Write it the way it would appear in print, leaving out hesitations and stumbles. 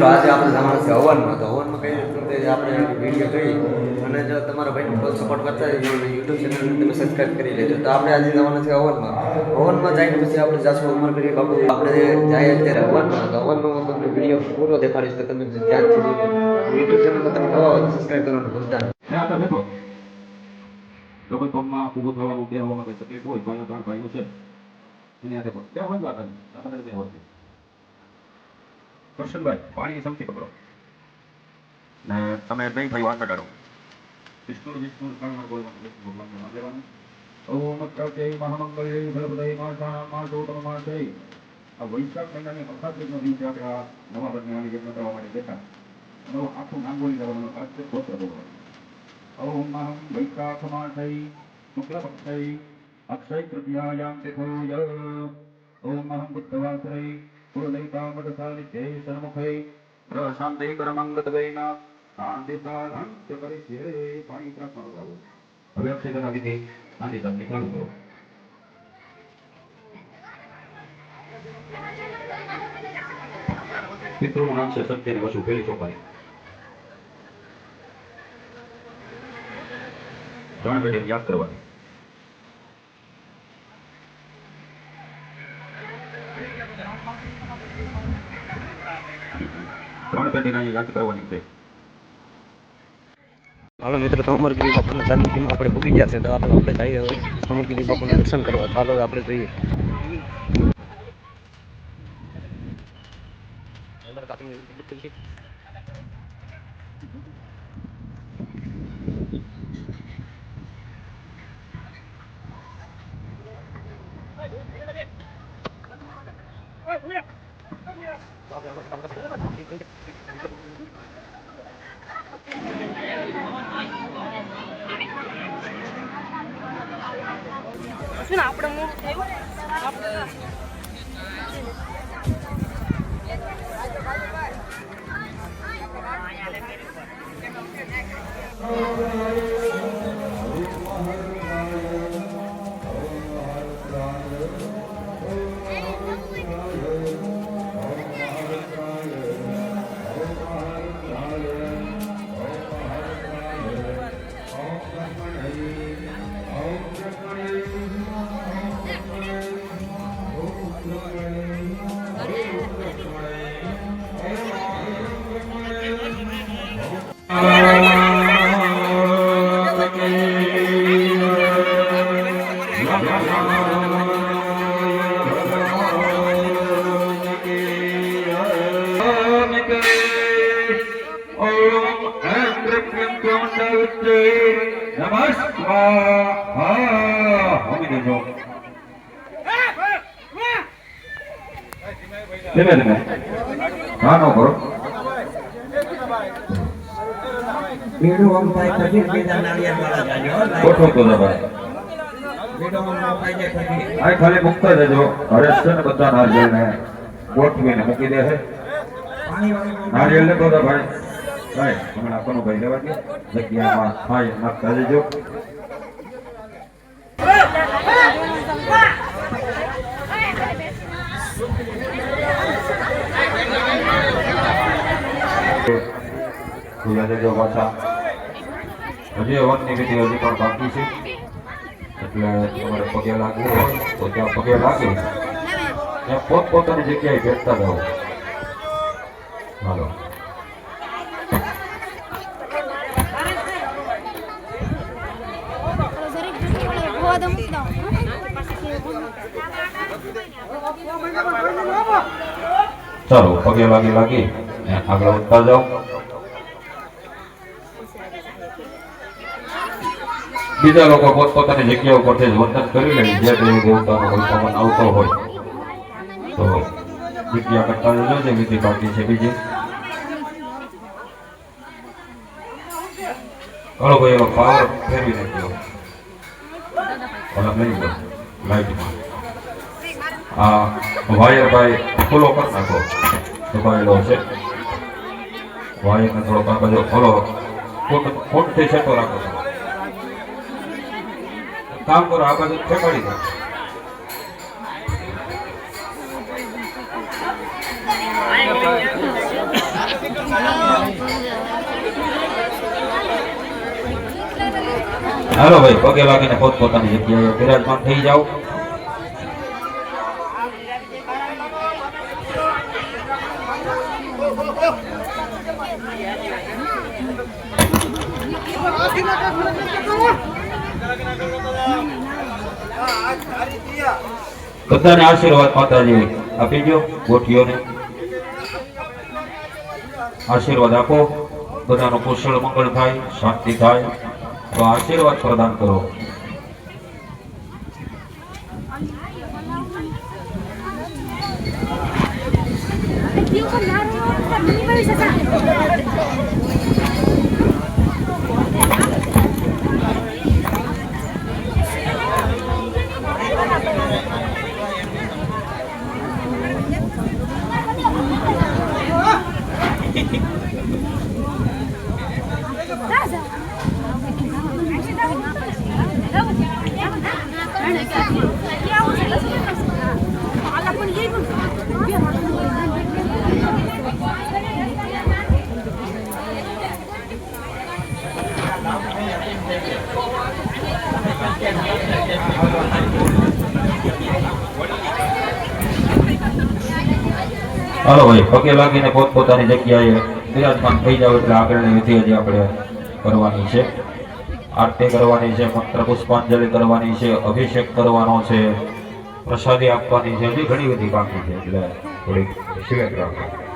મિત્રો આજે આપણે જવાનું છે હવનમાં. તો હવનમાં કઈ રીતે આપણે વિડીયો જોઈ અને જો તમારા ભાઈને બહુ સપોર્ટ કરતા યુટ્યુબ ચેનલને તમે સબસ્ક્રાઈબ કરી લેજો. તો આપણે આજે જવાના છે હવનમાં. હવનમાં જઈને પછી આપણે જાશું ઉમર કરીએ બાપુ. આપણે જઈએ અત્યારે હવનમાં. તો હવનનો હું તમને વિડીયો પૂરો દેખાડીશ. તો તમે ધ્યાનથી યુટ્યુબ ચેનલમાં તમે સબસ્ક્રાઈબ કરવાનું ભૂલતા નહીં. તો કોઈ ફોર્મમાં ઊભું થવાનું કે હોવામાં કોઈ તકલીફ હોય ભાઈઓ ત્રણ ભાઈઓ છે એની હાથે પણ ત્યાં હોય વાત આપણે બે હોય કરશનભાઈ પાણી સમથી પકડો ને તમે બે ભાઈઓ આગળ કાઢો વિષ્ણુ કાળમાં બોલવાનું ભગવાનનું નામ લેવાનું ઓમ પ્રત્યય મહામંગલ્ય ભલપદય માસોતમ માસય આ વૈશાખ મહિનાની અખાત્રીજનો દિવસે આપણે આ નવા બદનાની યજ્ઞ કરવા માટે બેઠા અને આખું નામ બોલી જવાનું આખું સ્તોત્ર બોલવાનું ओम अहम वैशाखमासै शुक्लपक्षै अक्षय तृतीयायां तिथौ यल ओम अहम बुद्धवासरै कुलदैतामदसालित्यै सन्मुखै प्रशान्ते करमङ्गतवैना शान्तिसाधनस्य करिष्ये पाणी प्राप्त करो હવે અક્ષય કરા વિધિ શાંતિ તમને ચાલુ કરો પિતૃનું નામ છે સત્યની વસુ પેલી ચોપાઈ ત્રણ પેઢી યાદ કરવાની ત્રણ પેઢીના યાદ કરવાની છે. હાલો મિત્રો, તો અમરગીરી બાપુના સાનિધ્યમાં આપણે ભૂગી ગયા છે. તો આપણે જઈએ હવે અમરગીરી બાપુના દર્શન કરવા. ચાલો આપણે જઈએ. શું ને આપણે મોડું થયું ધીમે ધીમે હા નો કરો બેડો ઓમ થાય પછી બીજા નાળિયેર વાળા જાજો કોઠો તો દબાય બેડો ઓમ નો થાય છે પછી આ ખાલી મુકતા જજો હરેશ છે ને બધા નારિયેળ ને ગોઠવીને મૂકી દે છે પાણી વાળી નારિયેળ ને બધા ભાઈ ભાઈ હમણાં કોનો ભાઈ લેવા દે જગ્યામાં ખાઈ નાખતા જજો ખુલ્લા જજો પાછા હજી હવનની વિધિ હજી પણ બાકી છે એટલે તમારે પગે લાગવું હોય તો ત્યાં પગે લાગે ત્યાં પોતપોતાની જગ્યાએ બેઠતા જાઓ હાલો ચાલો પગે લાગી આગળ વધતા જાઓ બીજા લોકો પોતપોતાની જગ્યા ઉપરથી જ વર્તન કરી લે જે દેવી દેવતાનો કોઈ પવન આવતો હોય તો જગ્યા કરતા જજો જે વિધિ બાકી છે બીજી ઘણો ભાઈ એનો પાવર ફેરવી નાખ્યો ઓલા નહીં બોલ લાઈટમાં આ વાયર ભાઈ ખુલ્લો કરી નાખો દબાયેલો છે વાયરને થોડો કાગળ ખોલો ફૂટથી છેટો રાખો કામ કરો આ બાજુ ફેંકાડી દો હાલો ભાઈ પગે લાગીને પોતપોતાની જગ્યાએ બિરાજમાન થઈ જાઓ. બધાને આશીર્વાદ માતાજી આપી દો. ગોઠીઓને આશીર્વાદ આપો. બધાનો કુશળ મંગળ થાય, શાંતિ થાય, તો આશીર્વાદ પ્રદાન કરો. હાલો ભાઈ પગે લાગીને પોતપોતાની જગ્યાએ બિરાજમાન થઈ જાવ. એટલે આગળની વિધિ હજી આપણે કરવાની છે. આરતી કરવાની છે, મંત્ર પુષ્પાંજલિ કરવાની છે, અભિષેક કરવાનો છે, પ્રસાદી આપવાની છે, હજી ઘણી બધી બાકી છે. એટલે થોડીક સિલેક્ટ રાખો.